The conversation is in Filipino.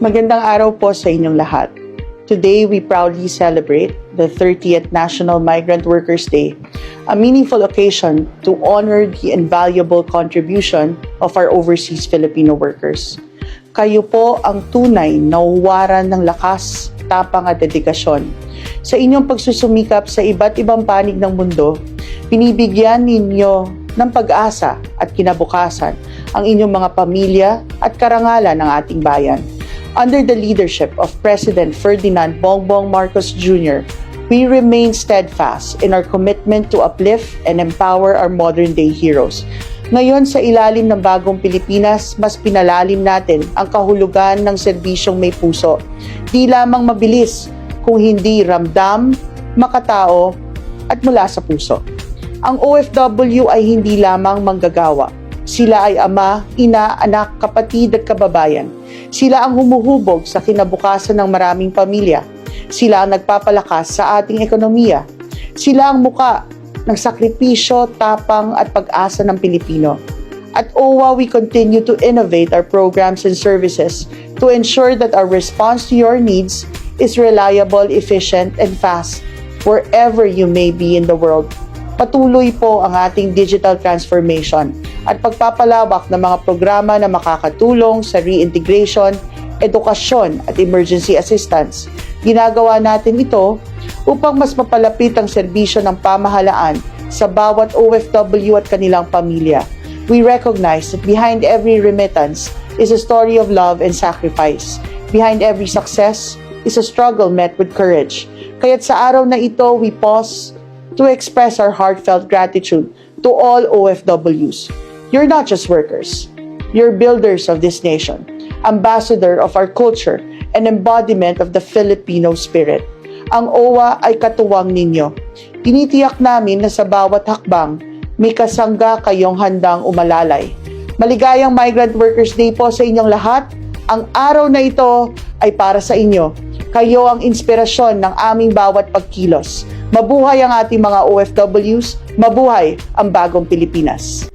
Magandang araw po sa inyong lahat. Today, we proudly celebrate the 30th National Migrant Workers Day, a meaningful occasion to honor the invaluable contribution of our overseas Filipino workers. Kayo po ang tunay na uwaran ng lakas, tapang at dedikasyon. Sa inyong pagsusumikap sa iba't ibang panig ng mundo, pinibigyan ninyo ng pag-asa at kinabukasan ang inyong mga pamilya at karangalan ng ating bayan. Under the leadership of President Ferdinand Bongbong Marcos Jr., we remain steadfast in our commitment to uplift and empower our modern-day heroes. Ngayon sa ilalim ng bagong Pilipinas, mas pinalalim natin ang kahulugan ng serbisyong may puso. Di lamang mabilis, kung hindi ramdam, makatao, at mula sa puso. Ang OFW ay hindi lamang manggagawa. Sila ay ama, ina, anak, kapatid at kababayan. Sila ang humuhubog sa kinabukasan ng maraming pamilya. Sila ang nagpapalakas sa ating ekonomiya. Sila ang muka ng sakripisyo, tapang at pag-asa ng Pilipino. At OWA, we continue to innovate our programs and services to ensure that our response to your needs is reliable, efficient, and fast wherever you may be in the world. Patuloy po ang ating digital transformation at pagpapalawak ng mga programa na makakatulong sa reintegration, edukasyon at emergency assistance. Ginagawa natin ito upang mas mapalapit ang serbisyo ng pamahalaan sa bawat OFW at kanilang pamilya. We recognize that behind every remittance is a story of love and sacrifice. Behind every success is a struggle met with courage. Kaya't sa araw na ito, we pause to express our heartfelt gratitude to all OFWs. You're not just workers. You're builders of this nation, ambassador of our culture, and embodiment of the Filipino spirit. Ang OWA ay katuwang ninyo. Tinitiyak namin na sa bawat hakbang, may kasangga kayong handang umalalay. Maligayang Migrant Workers Day po sa inyong lahat. Ang araw na ito ay para sa inyo. Kayo ang inspirasyon ng aming bawat pagkilos. Mabuhay ang ating mga OFWs, mabuhay ang bagong Pilipinas.